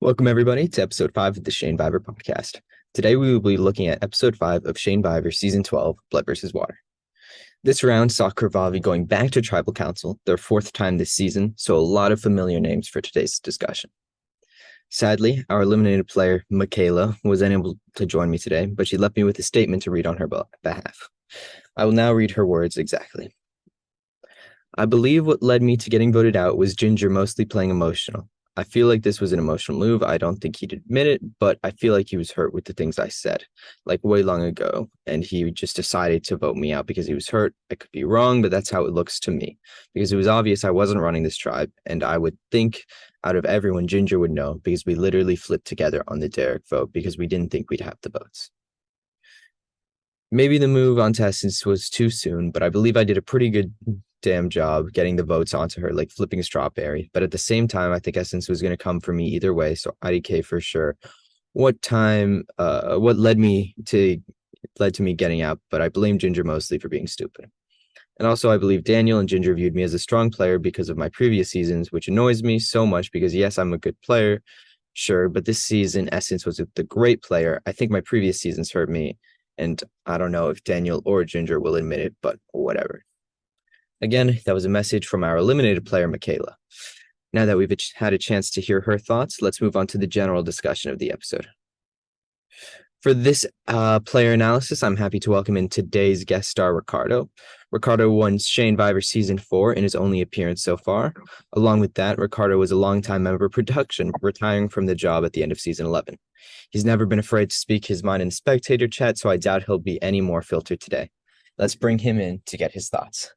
Welcome, everybody, to episode 5 of the Shanevivor podcast. Today, we will be looking at episode 5 of Shanevivor Season 12, Blood vs. Water. This round saw Kervavi going back to Tribal Council, their fourth time this season, so a lot of familiar names for today's discussion. Sadly, our eliminated player, Michaela, was unable to join me today, but she left me with a statement to read on her behalf. I will now read her words exactly. I believe what led me to getting voted out was Ginger mostly playing emotional. I feel like this was an emotional move. I don't think he'd admit it, but I feel like he was hurt with the things I said, like way long ago, and he just decided to vote me out because he was hurt. I could be wrong, but that's how it looks to me, because it was obvious I wasn't running this tribe, and I would think out of everyone, Ginger would know, because we literally flipped together on the Derek vote because we didn't think we'd have the votes. Maybe the move onto Essence was too soon, but I believe I did a pretty good damn job getting the votes onto her, like flipping a strawberry. But at the same time, I think Essence was going to come for me either way, so IDK for sure. What led to me getting out, but I blame Ginger mostly for being stupid. And also, I believe Daniel and Ginger viewed me as a strong player because of my previous seasons, which annoys me so much because, yes, I'm a good player, sure, but this season, Essence was the great player. I think my previous seasons hurt me, and I don't know if Daniel or Ginger will admit it, but whatever. Again, that was a message from our eliminated player, Michaela. Now that we've had a chance to hear her thoughts, let's move on to the general discussion of the episode. For this player analysis, I'm happy to welcome in today's guest star, Ricardo. Ricardo won Shanevivor Season 4 in his only appearance so far. Along with that, Ricardo was a longtime member of production, retiring from the job at the end of Season 11. He's never been afraid to speak his mind in spectator chat, so I doubt he'll be any more filtered today. Let's bring him in to get his thoughts.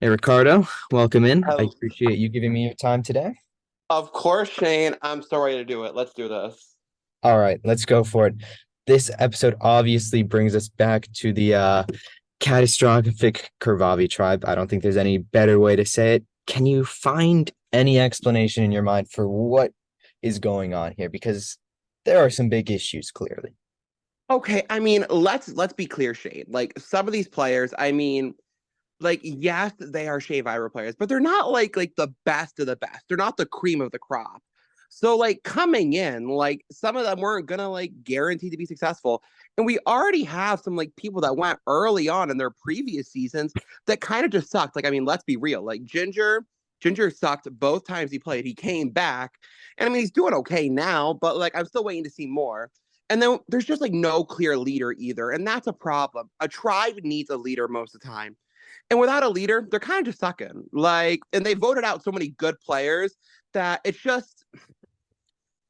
Hey, Ricardo, welcome in. I appreciate you giving me your time today. Of course, Shane. I'm so ready to do it. Let's do this. All right, let's go for it. This episode obviously brings us back to the catastrophic Kervavi tribe. I don't think there's any better way to say it. Can you find any explanation in your mind for what is going on here? Because there are some big issues, clearly. Okay, I mean, let's be clear, Shane. Like some of these players, I mean, like yes, they are Shanevivor players, but they're not like the best of the best. They're not the cream of the crop. So like coming in, like some of them weren't gonna like guarantee to be successful. And we already have some like people that went early on in their previous seasons that kind of just sucked. Like, I mean, let's be real. Like Ginger sucked both times he played. He came back. And I mean he's doing okay now, but like I'm still waiting to see more. And then there's just like no clear leader either. And that's a problem. A tribe needs a leader most of the time. And without a leader, they're kind of just sucking. Like, and they voted out so many good players that it's just,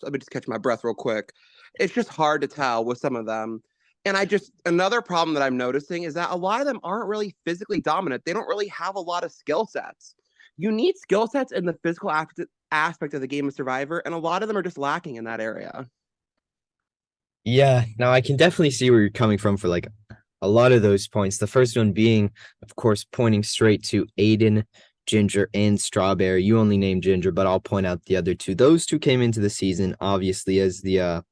let me just catch my breath real quick. It's just hard to tell with some of them. And another problem that I'm noticing is that a lot of them aren't really physically dominant. They don't really have a lot of skill sets. You need skill sets in the physical aspect of the game of Survivor, and a lot of them are just lacking in that area. Yeah, now I can definitely see where you're coming from for like a lot of those points. The first one being, of course, pointing straight to Aiden, Ginger, and Strawberry. You only named Ginger, but I'll point out the other two. Those two came into the season, obviously, as the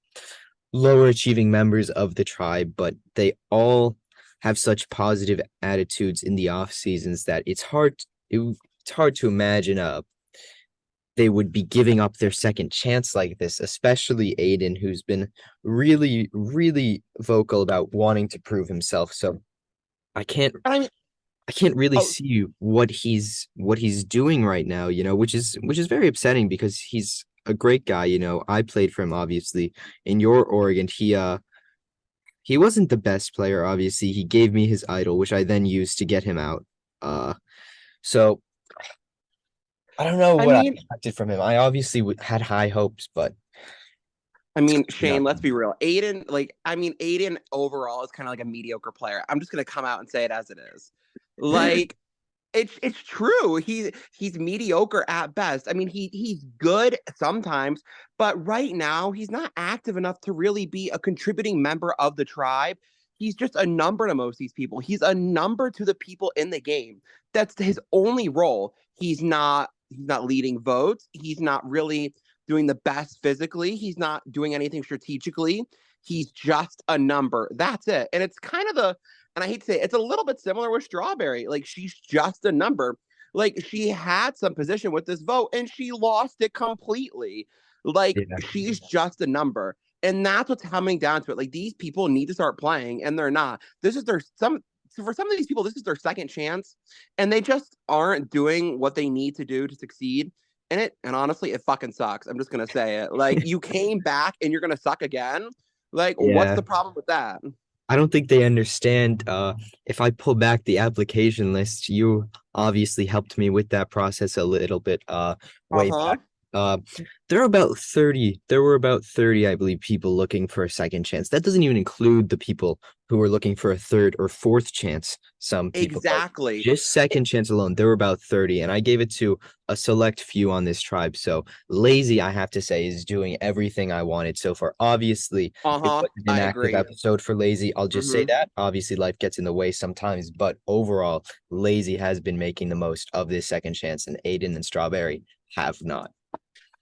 lower achieving members of the tribe, but they all have such positive attitudes in the off seasons that it's hard to imagine they would be giving up their second chance like this, especially Aiden, who's been really, really vocal about wanting to prove himself. So I can't I mean, I can't really oh, see what he's doing right now, which is very upsetting because he's a great guy. I played for him obviously in your Oregon. He wasn't the best player, obviously. He gave me his idol, which I then used to get him out. So I don't know I what I mean, expected from him. I obviously had high hopes, but I mean, no. Shane, let's be real. Aiden, like, I mean, Aiden overall is kind of like a mediocre player. I'm just gonna come out and say it as it is. Like, it's true. He's mediocre at best. I mean, he's good sometimes, but right now he's not active enough to really be a contributing member of the tribe. He's just a number to most of these people. He's a number to the people in the game. That's his only role. He's not leading votes. He's not really doing the best physically. He's not doing anything strategically. He's just a number. That's it. And it's kind of the and I hate to say it, it's a little bit similar with Strawberry. Like she's just a number. Like she had some position with this vote and she lost it completely. Like Yeah. she's just a number. And that's what's coming down to it. Like these people need to start playing and they're not. This is their some so for some of these people, this is their second chance, and they just aren't doing what they need to do to succeed. And honestly, it fucking sucks. I'm just gonna say it. Like you came back and you're gonna suck again. Like, what's Yeah. the problem with that? I don't think they understand. If I pull back the application list, you obviously helped me with that process a little bit way Uh-huh. back. Uh, there were about 30, I believe, people looking for a second chance. That doesn't even include the people who were looking for a third or fourth chance. Some people, but Exactly. just second chance alone, there were about 30, and I gave it to a select few on this tribe. So Lazy, I have to say, is doing everything I wanted so far. Obviously, it Uh-huh. wasn't an I active agree. episode for Lazy. I'll just say Mm-hmm. that. Obviously, life gets in the way sometimes, but overall, Lazy has been making the most of this second chance, and Aiden and Strawberry have not.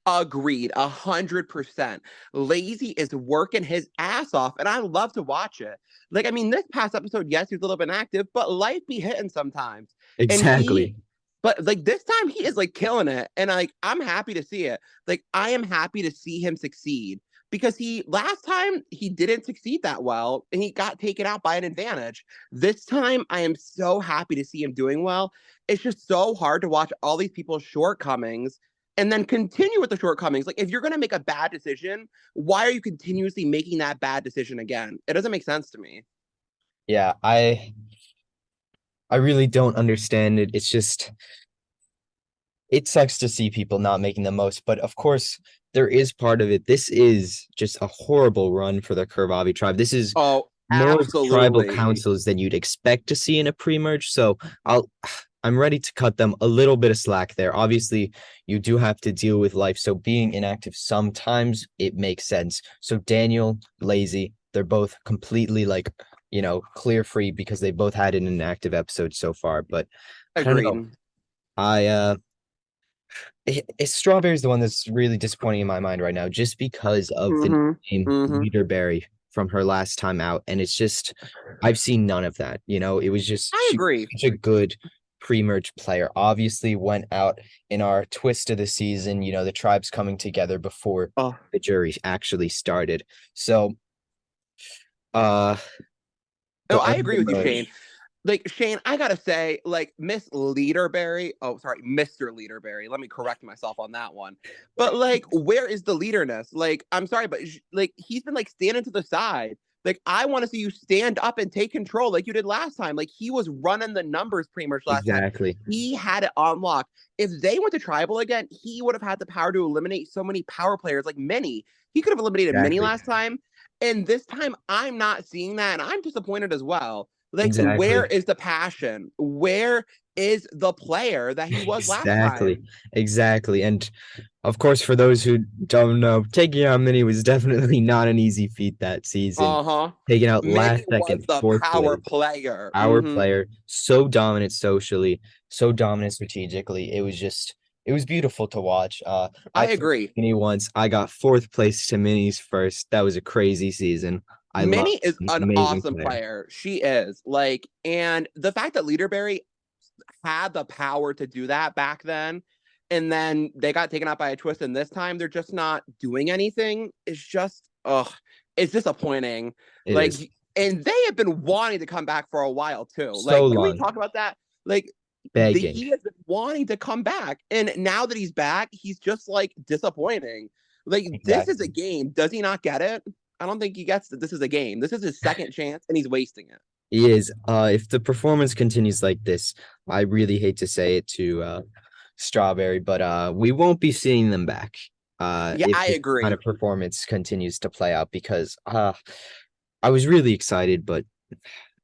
Agreed, 100%. Lazy is working his ass off, and I love to watch it. Like, I mean, this past episode, yes, he was a little bit inactive, but life be hitting sometimes. And Exactly. but like this time, he is like killing it, and like I'm happy to see it. Like, I am happy to see him succeed because he last time he didn't succeed that well, and he got taken out by an advantage. This time, I am so happy to see him doing well. It's just so hard to watch all these people's shortcomings and then continue with the shortcomings. Like if you're going to make a bad decision, why are you continuously making that bad decision again? It doesn't make sense to me. Yeah, I really don't understand it. It's just it sucks to see people not making the most, but of course there is part of it. This is just a horrible run for the Kurvavi tribe. This is Oh, more tribal absolutely. councils than you'd expect to see in a pre-merge. So I'll I'm ready to cut them a little bit of slack there. Obviously, you do have to deal with life. So being inactive sometimes it makes sense. So Daniel, Lazy, they're both completely like, clear free because they both had an inactive episode so far. But I don't know. Agreed. I Strawberry's the one that's really disappointing in my mind right now, just because of the Mm-hmm. name Mm-hmm. Leaderberry from her last time out, and it's just I've seen none of that. It was just I she was agree. such a good pre-merge player. Obviously, went out in our twist of the season. The tribes coming together before Oh, the jury actually started. So, uh, oh, going I to agree the with you, Shane. merge Like Shane, I gotta say, like Miss Leaderberry. Oh, sorry, Mr. Leaderberry. Let me correct myself on that one. But like, where is the leaderness? Like, I'm sorry, but like he's been like standing to the side. Like, I want to see you stand up and take control like you did last time. Like he was running the numbers pretty much last time. exactly, He had it on lock. If they went to tribal again, he would have had the power to eliminate so many power players like Mini. He could have eliminated Mini exactly, last time. And this time, I'm not seeing that. And I'm disappointed as well. Like, where exactly. is the passion? Where is the player that he was last Exactly, time? exactly. And of course, for those who don't know, taking out Mini was definitely not an easy feat that season. Uh-huh. Taking out Mini last was second, the fourth power place, player. our Mm-hmm. player, so dominant socially, so dominant strategically. It was beautiful to watch. I I took agree. Mini once. I got fourth place to Mini's first. That was a crazy season. I love Minnie is an amazing awesome player. player. She is. Like, and the fact that Leaderberry had the power to do that back then, and then they got taken out by a twist, and this time they're just not doing anything. It's just, ugh, it's disappointing. It Like, is and they have been wanting to come back for a while too. so Like, can we long talk about that? Like, begging. he has been wanting to come back, and now that he's back, he's just like disappointing. Like, this is a Exactly. game. Does he not get it? I don't think he gets that this is a game. This is his second chance, and he's wasting it. He is. If the performance continues like this, I really hate to say it to Strawberry, but we won't be seeing them back. Yeah, If I this kind agree. of performance continues to play out, because I was really excited, but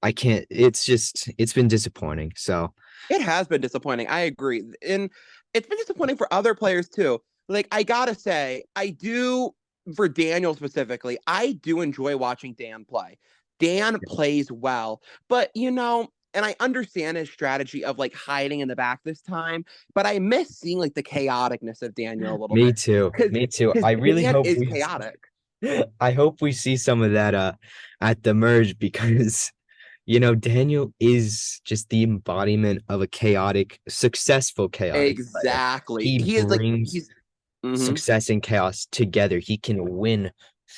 I can't. It's been disappointing. So It has been disappointing. I agree. And it's been disappointing for other players too. Like, I gotta say, I do, for Daniel specifically, I do enjoy watching Dan play. Dan plays well, but and I understand his strategy of like hiding in the back this time, but I miss seeing like the chaoticness of Daniel a little me bit too. because Me too. because I really Dan hope is we. chaotic. I hope we see some of that at the merge because Daniel is just the embodiment of a chaotic, successful chaotic player. Exactly. He He is like brings he's Hmm. success and chaos together. He can win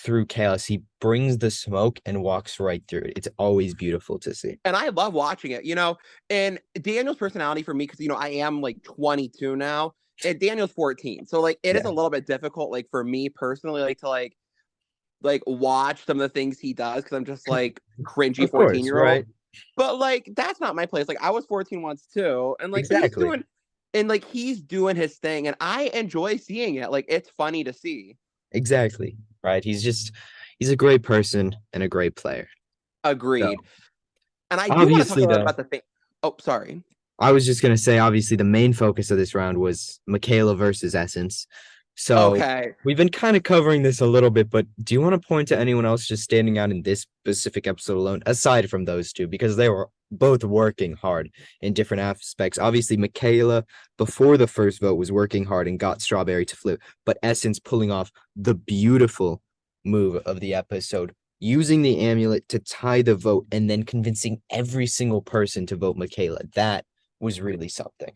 through chaos. He brings the smoke and walks right through it. It's always beautiful to see. And I love watching it, and Daniel's personality for me, because I am like 22 now, and Daniel's 14. So like it is Yeah, a little bit difficult, like for me personally, like to like watch some of the things he does because I'm just like cringy of 14 course, year old. right? But like that's not my place. Like I was 14 once too, and like Exactly. he's doing his thing, and I enjoy seeing it. Like it's funny to see. Exactly. Right. He's a great person and a great player. So Agreed. And I do want to talk a obviously lot the about the thing. Oh, sorry. I was just gonna say, obviously, the main focus of this round was Michaela versus Essence. So Okay. we've been kind of covering this a little bit, but do you want to point to anyone else just standing out in this specific episode alone, aside from those two, because they were both working hard in different aspects? Obviously, Michaela, before the first vote, was working hard and got Strawberry to flip, but Essence pulling off the beautiful move of the episode, using the amulet to tie the vote and then convincing every single person to vote Michaela. That was really something.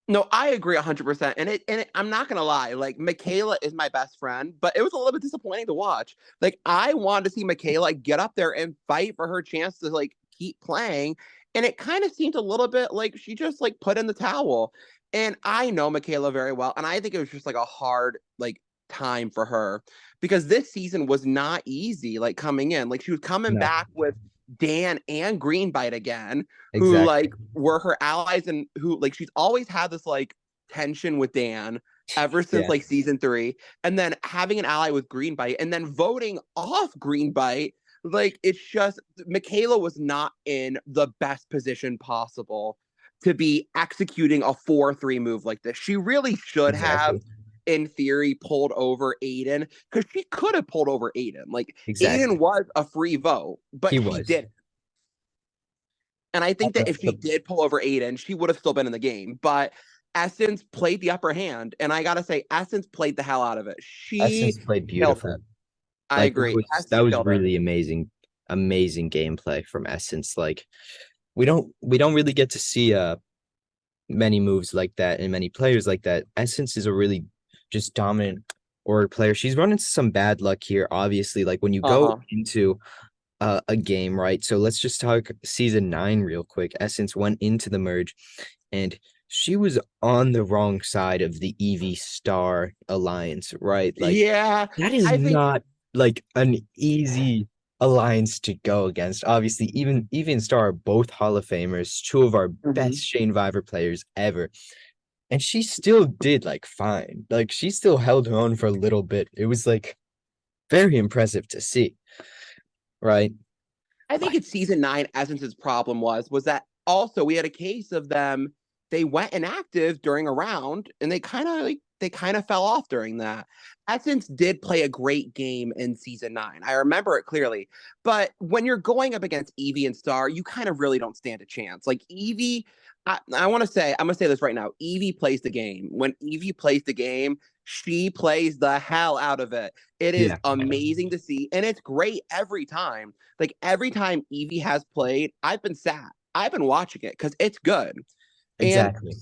No, I agree 100%. I'm not gonna lie, like Michaela is my best friend, but it was a little bit disappointing to watch. Like I wanted to see Michaela get up there and fight for her chance to like keep playing, and it kind of seemed a little bit like she just like put in the towel. And I know Michaela very well, and I think it was just like a hard like time for her because this season was not easy. Like coming in, like she was coming No, back with Dan and Greenbite again, who exactly. like were her allies, and who like she's always had this like tension with Dan ever since Yeah, like season 3, and then having an ally with Greenbite and then voting off Greenbite. Like it's just Michaela was not in the best position possible to be executing a 4-3 move like this. She really should have, exactly. in theory, pulled over Aiden, because she could have pulled over Aiden. Like Aiden Exactly. was a free vote, but He she was. didn't. And I think that if she did pull over Aiden, she would have still been in the game. But Essence played the upper hand. And I got to say, Essence played the hell out of it. She Essence played killed beautiful. it. I Like agree. that Essence was killed it. really amazing, amazing gameplay from Essence. Like we don't really get to see many moves like that and many players like that. Essence is a really just dominant or player. She's run into some bad luck here, obviously. Like when you Uh go huh. into a game, right? So let's just talk season 9 real quick. Essence went into the merge and she was on the wrong side of the EV Star alliance, right? Like Yeah. that is I think. not like an easy alliance to go against. Obviously, even Star are both Hall of Famers, two of our best Mhm. Shanevivor players ever. And she still did like fine. Like she still held her own for a little bit. It was like very impressive to see, right? I But think it's season 9. Essence's problem was that also we had a case of them. They went inactive during a round, and they kind of fell off during that. Essence did play a great game in season 9. I remember it clearly. But when you're going up against Evie and Star, you kind of really don't stand a chance. Like Evie, I'm gonna say this right now. Evie plays the game. When Evie plays the game, she plays the hell out of it. It is yeah, amazing to see, and it's great every time. Like every time Evie has played, I've been sad. I've been watching it because it's good. And exactly.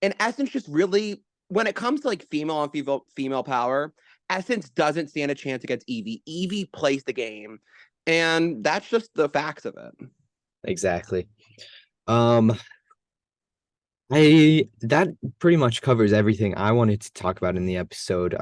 in Essence, just really, when it comes to like female on female power, Essence doesn't stand a chance against Evie. Evie plays the game, and that's just the facts of it. Exactly. Um, I that pretty much covers everything I wanted to talk about in the episode.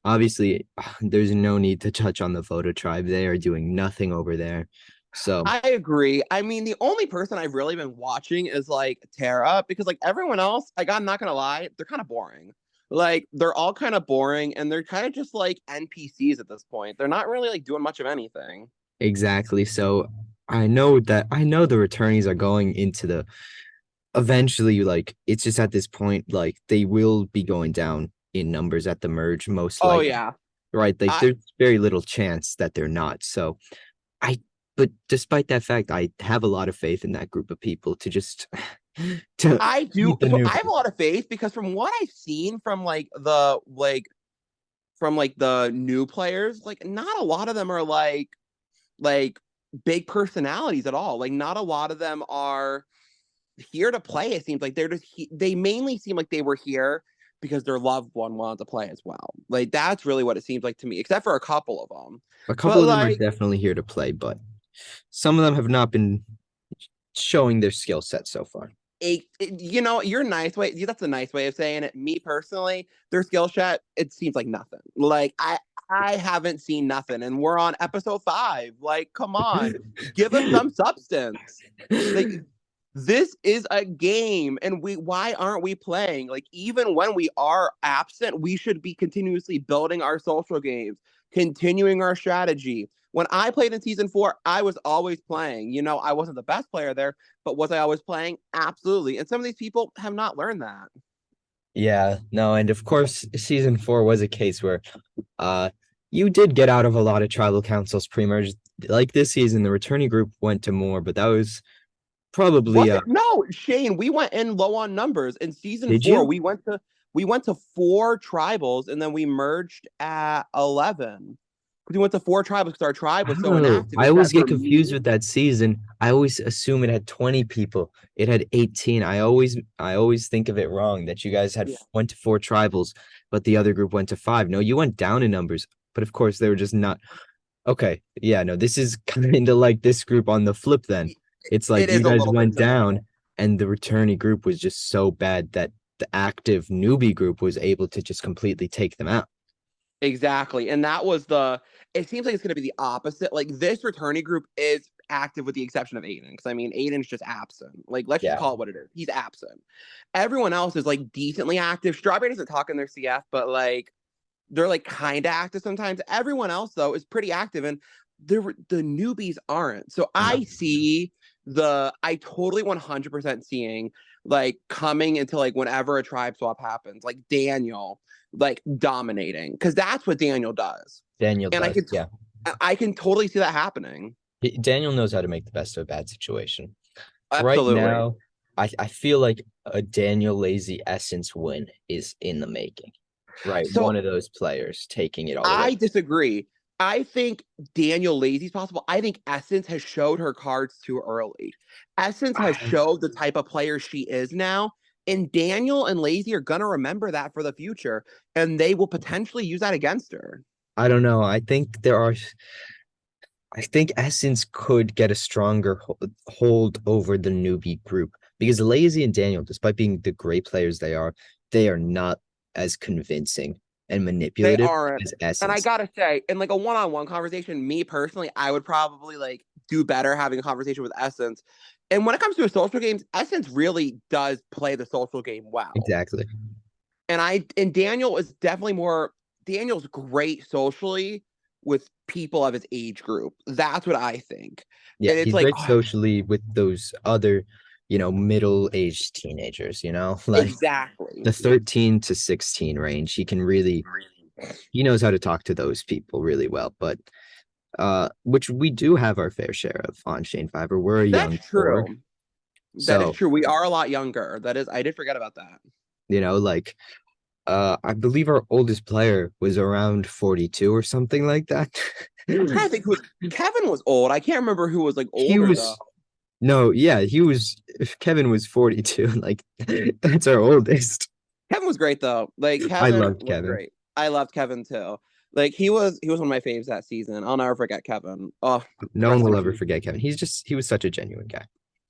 Obviously, there's no need to touch on the Voto tribe. They are doing nothing over there. So I agree. I mean, the only person I've really been watching is like Tara, because like everyone else, like I'm not gonna lie, they're kind of boring. Like they're all kind of boring, and they're kind of just like NPCs at this point. They're not really like doing much of anything. exactly. So I know the returnees are going into the eventually, like it's just at this point, like they will be going down in numbers at the merge, most Oh likely. yeah. Right. Like I there's very little chance that they're not. So I but despite that fact, I have a lot of faith in that group of people to just to I do. beat the So new. I have a lot of faith because from what I've seen from the new players, like not a lot of them are like big personalities at all. Like not a lot of them are here to play. It seems like they mainly seem like they were here because their loved one wanted to play as well. Like that's really what it seems like to me, except for a couple of them. A couple But of them are like definitely here to play, but some of them have not been showing their skill set so far. your nice way, that's a nice way of saying it. Me personally, their skill set, it seems like nothing. Like I haven't seen nothing, and we're on episode 5. Like, come on, give us some substance. Like, this is a game, and why aren't we playing? Like, even when we are absent, we should be continuously building our social games, continuing our strategy. When I played in season 4, I was always playing. I wasn't the best player there, but was I always playing? Absolutely. And some of these people have not learned that. Yeah, no, and of course, season 4 was a case where uh you did get out of a lot of tribal councils pre-merge. Like this season, the returning group went to more, but that was probably Was it? No, Shane, we went in low on numbers. In season did 4, you? we went to 4 tribals and then we merged at 11. We went to 4 tribals because our tribe was so Oh, inactive, I always except get for confused me. with that season. I always assume it had 20 people. It had 18. I always think of it wrong that you guys had Yeah, went to 4 tribals, but the other group went to 5. No, you went down in numbers, but of course they were just not okay. Yeah, no, this is kind of like this group on the flip then. It's like it you is a guys little bit went similar. down and the returning group was just so bad that the active newbie group was able to just completely take them out. Exactly. And it seems like it's going to be the opposite. Like this returning group is active with the exception of Aiden. Because I mean, Aiden's just absent. Like, let's just Yeah. call it what it is. He's absent. Everyone else is like decently active. Strawberry doesn't talk in their CF, but like they're like kind of active sometimes. Everyone else, though, is pretty active. And the newbies aren't. So No. I totally 100% seeing like coming into like whenever a tribe swap happens, like Daniel like dominating because that's what Daniel does, Daniel and does. Yeah. I can totally see that happening. Daniel knows how to make the best of a bad situation. Right Absolutely. now, I feel like a Daniel Lazy Essence win is in the making. Right. One So of those players taking it all the way. I disagree. I think Daniel Lazy's possible. I think Essence has showed her cards too early. Essence has I, showed the type of player she is now. And Daniel and Lazy are going to remember that for the future. And they will potentially use that against her. I don't know. I think Essence could get a stronger hold over the newbie group because Lazy and Daniel, despite being the great players they are not as convincing and They manipulative aren't. as And I Essence. gotta say, in like a one-on-one conversation, me personally, I would probably like do better having a conversation with Essence. And when it comes to social games, Essence really does play the social game well. Exactly. And Daniel is definitely more. Daniel's great socially with people of his age group. That's what I think. Yeah, And it's he's like, great socially with those other, middle-aged teenagers, like exactly. the 13 to 16 range. He knows how to talk to those people really well, but which we do have our fair share of on Shanevivor. We're a That's young core. true. That is So, true. We are a lot younger. I did forget about that. like I believe our oldest player was around 42 or something like that. I'm trying to think Kevin was old. I can't remember who was like He older though. was no, yeah, he was Kevin was 42. Like that's our oldest. Kevin was great though. Like I Kevin loved was Kevin. great. I loved Kevin too. Like he was one of my faves that season. I'll never forget Kevin. Oh, No one rest will in ever peace. forget Kevin. He was such a genuine guy.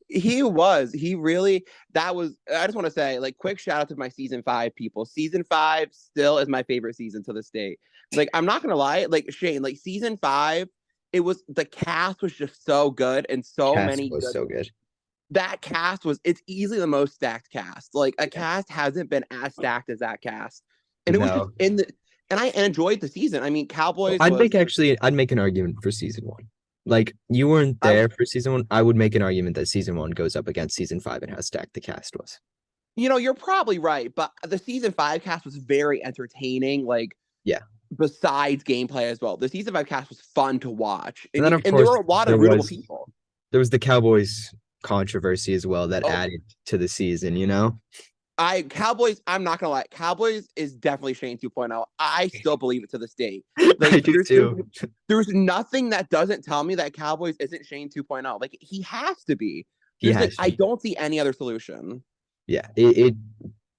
He was. He really. That was. I just want to say, like, quick shout out to my season 5 people. Season 5 still is my favorite season to this day. Like, I'm not gonna lie. Like Shane, like season 5, the cast was just so good and so Cass many was good. so good. That cast it's easily the most stacked cast. Like a Yeah. cast hasn't been as stacked as that cast, and it was just No. and I enjoyed the season. I mean, Well, Cowboys was. I'd make an argument for season one. Like you weren't I there for season one. I would make an argument that season one goes up against season five and how stacked the cast was. You're probably right, but the season 5 cast was very entertaining. Like Yeah. besides gameplay as well, the season 5 cast was fun to watch, And then of and there course were a lot of there rootable was people. there was the Cowboys controversy as well that Oh, added to the season. Cowboys. I'm not gonna lie, Cowboys is definitely Shane 2.0. I still believe it to this day. I Like do too. there's nothing that doesn't tell me that Cowboys isn't Shane 2.0. Like he has to be. He has I to. don't see any other solution. Yeah. It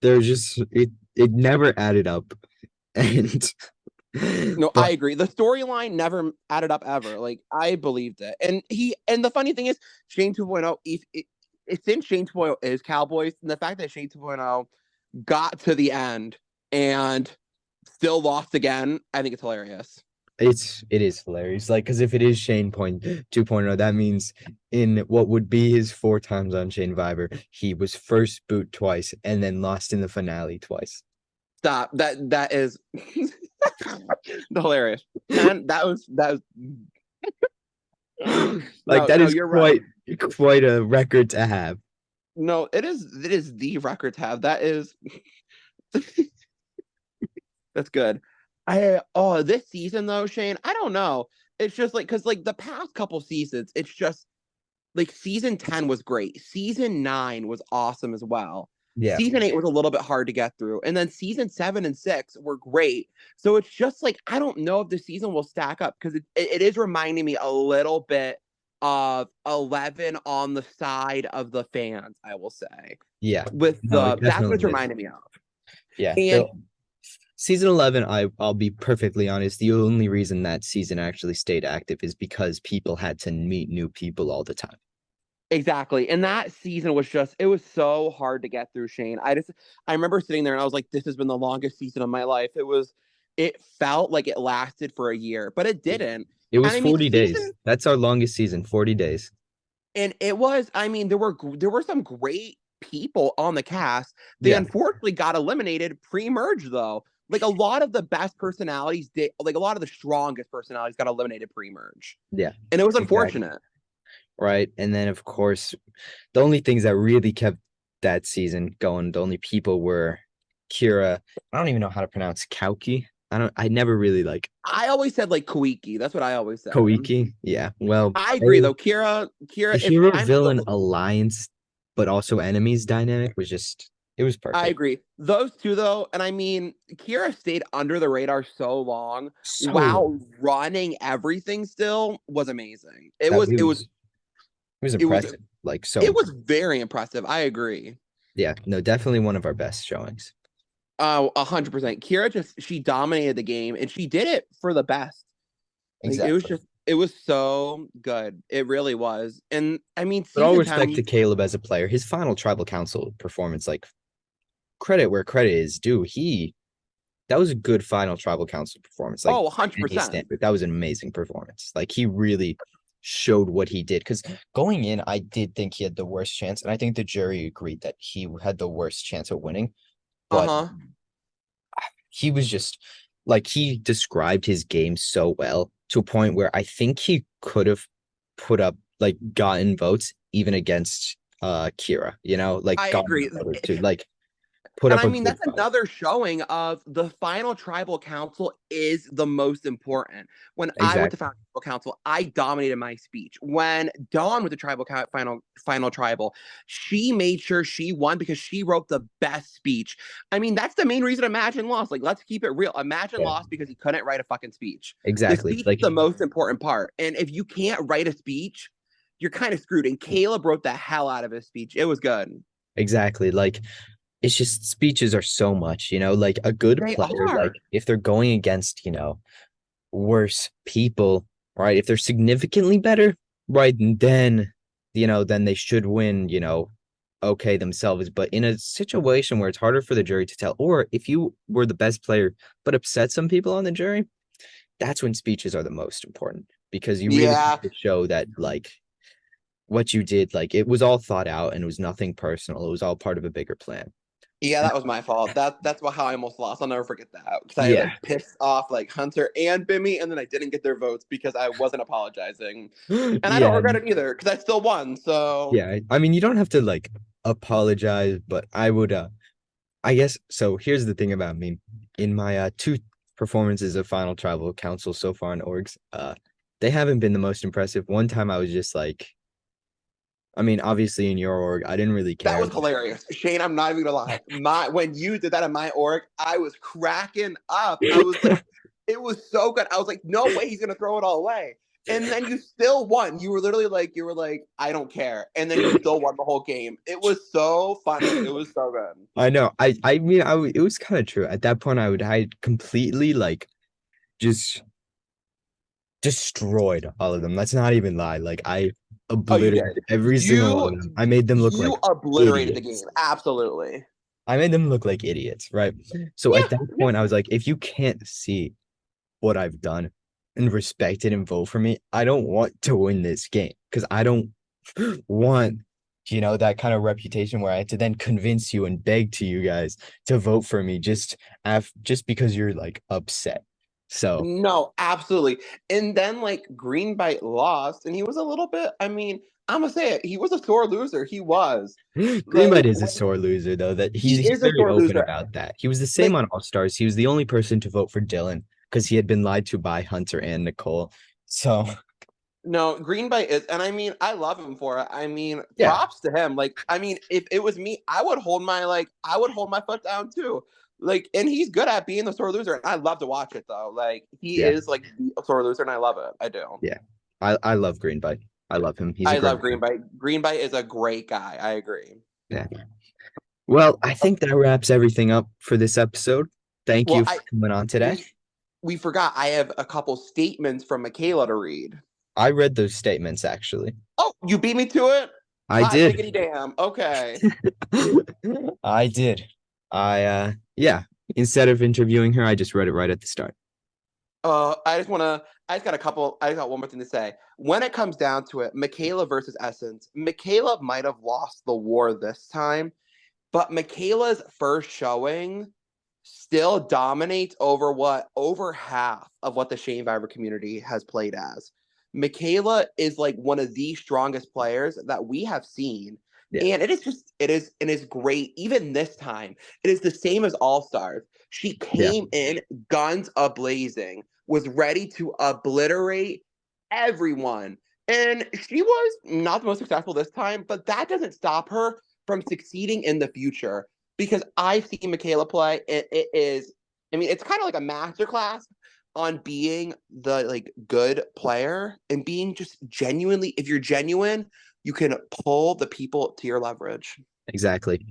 there's just it it never added up. And No, I but agree. The storyline never added up ever. Like I believed it, and the funny thing is, Shane 2.0. Since Shane 2.0 is Cowboys, and the fact that Shane 2.0 got to the end and still lost again, I think it's hilarious. it is hilarious. Like, because if it is Shane point 2.0, that means in what would be his 4 times on Shanevivor, he was first boot twice and then lost in the finale twice. Stop. That is hilarious. And that was Like, no, that no, is you're right. quite a record to have. No, it is the record tab. That is that's good. This season though, Shane, I don't know. It's just like because like the past couple seasons, it's just like season 10 was great. Season 9 was awesome as well. Yeah. Season 8 was a little bit hard to get through. And then season 7 and 6 were great. So it's just like I don't know if the season will stack up because it is reminding me a little bit of 11 on the side of the fans, I will say. Yeah. With No, the it that's what it's definitely is. reminding me of. Yeah. And Season 11, I'll be perfectly honest, the only reason that season actually stayed active is because people had to meet new people all the time. exactly. And that season was just, it was so hard to get through, Shane. I remember sitting there and I was like, this has been the longest season of my life. It felt like it lasted for a year, but it didn't. It was And I mean, 40 days. That's our longest season, 40 days. I mean, there were some great people on the cast. They Yeah. unfortunately got eliminated pre-merge though. Like a lot of the best personalities did, like a lot of the strongest personalities got eliminated pre-merge. Yeah. And it was Exactly. unfortunate. Right. And then, of course, the only things that really kept that season going, the only people were Kira. I don't even know how to pronounce Kauki. I never really like I always said like Koiki. That's what I always said. Koiki. Yeah. Well, I agree though. Kira, the if hero I'm villain alliance, but also enemies dynamic was just, it was I perfect. agree. Those two though, and I mean, Kira stayed under the radar so long So while running everything still was amazing. It that was it was it was it was impressive. Like, so it was impressive. very impressive. I agree. Yeah. No, definitely one of our best showings. 100%. Kira just she dominated the game and she did it for the best. Like Exactly. it was so good. It really was. And I mean, But all season respect 10, to Caleb as a player, his final tribal council performance, like, credit where credit is due. That was a good final tribal council performance. Like, oh, by any 100%. standard, that was an amazing performance. Like, he really showed what he did. Because going in, I did think he had the worst chance, and I think the jury agreed that he had the worst chance of winning. But Uh-huh. he was just like, he described his game so well to a point where I think he could have put up, like, gotten votes even against Kira, like, I gotten agree. voted to, like, put And up I a mean, good that's fight. another showing of the final tribal council is the most important. When I went to Exactly. final tribal council, I dominated my speech. When Dawn went to final tribal, she made sure she won because she wrote the best speech. I mean, that's the main reason Imagine lost. Like, let's keep it real. Imagine Yeah, lost because he couldn't write a fucking speech. The exactly. speech is Like, the most important part. And if you can't write a speech, you're kind of screwed. And Caleb wrote the hell out of his speech. It was good. exactly. Like, it's just speeches are so much, like a good They player, like are. if they're going against, worse people, right? If they're significantly better, right, then they should win, okay themselves. But in a situation where it's harder for the jury to tell, or if you were the best player but upset some people on the jury, that's when speeches are the most important because you really Yeah. have to show that, like, what you did, like, it was all thought out and it was nothing personal. It was all part of a bigger plan. Yeah, And that was my fault. That's how I almost lost. I'll never forget that because I yeah. like pissed off like Hunter and Bimmy, and then I didn't get their votes because I wasn't apologizing, and I don't Yeah. regret it either because I still won. So Yeah. I mean, you don't have to, like, apologize, but I would I guess so. Here's the thing about me. In my two performances of Final Tribal Council so far in orgs, they haven't been the most impressive. One time I was just like, I mean, obviously in your org, I didn't really that care. was hilarious, Shane. I'm not even gonna lie. My when you did that in my org, I was cracking up. I was like, it was so good. I was like, no way he's gonna throw it all away. and then you still won. You were like, I don't care. And then you still won the whole game. It was so funny. It was so good. I know. I mean, it was kind of true. At that point, I completely like just destroyed all of them. Let's not even lie. Like I Oh, you did. obliterated every single one You of them. I made them look you like obliterated the game. idiots. Absolutely. I made them look like idiots, right? So at Yeah. that point, I was like, if you can't see what I've done and respect it and vote for me, I don't want to win this game because I don't want, that kind of reputation where I had to then convince you and beg to you guys to vote for me just because you're like upset. So No, absolutely. And then like Greenbite lost, and he was a little bit. I mean, I'm gonna say it. He was a sore loser. He was Greenbite like is a when sore loser though, that he he's is a very sore open loser. about that. He was the same Like on All Stars. He was the only person to vote for Dylan because he had been lied to by Hunter and Nicole. So no, Greenbite is, and I mean, I love him for it. I mean, yeah, props to him. Like, I mean, if it was me, I would hold my foot down too. Like, and he's good at being the sore loser, and I love to watch it though. Like, he yeah, is like the sore loser, and I love it. I do. yeah. I love Greenbite. I love him. He's a I great love guy. Greenbite. Greenbite is a great guy. I agree. Yeah. Well, I think that wraps everything up for this episode. Thank Well, you for coming on today. we we forgot. I have a couple statements from Michaela to read. I read those statements actually. Oh, you beat me to it. I Hot did. diggity damn. Okay. I did. Yeah. Instead of interviewing her, I just read it right at the start. I just got a couple. I just got one more thing to say. When it comes down to it, Michaela versus Essence, Michaela might have lost the war this time, but Michaela's first showing still dominates over half of what the Shanevivor community has played as. Michaela is like one of the strongest players that we have seen. Yeah. And it is great. Even this time, it is the same as All Stars. She Yeah. came in guns a blazing, was ready to obliterate everyone. And she was not the most successful this time, but that doesn't stop her from succeeding in the future because I've seen Michaela play. It is, I mean, it's kind of like a masterclass on being the like good player and being just genuinely. If you're genuine, you can pull the people to your leverage. Exactly.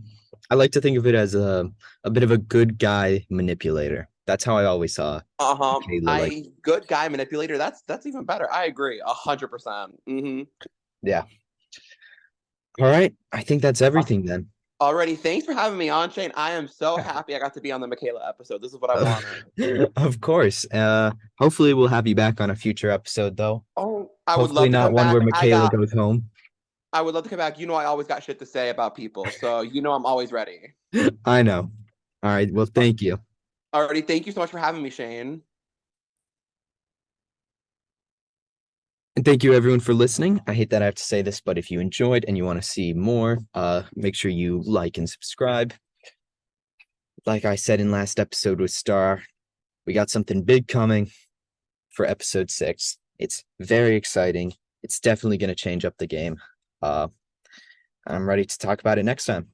I like to think of it as a bit of a good guy manipulator. That's how I always saw Kayla. Like, I good guy manipulator. That's even better. I agree 100%. yeah. All right. I think that's everything then. Already, thanks for having me on, Shane. I am so happy I got to be on the Michaela episode. This is what I wanted. Of course. Hopefully we'll have you back on a future episode though. Oh, I would Hopefully love to not come one where back. Michaela goes home. I would love to come back. You know, I always got shit to say about people, so you know I'm always ready. I know. All right. Well, thank you. Already, thank you so much for having me, Shane. And thank you everyone for listening. I hate that I have to say this, but if you enjoyed and you want to see more, make sure you like and subscribe. Like I said in last episode with Star, we got something big coming for episode 6. It's very exciting. It's definitely going to change up the game. I'm ready to talk about it next time.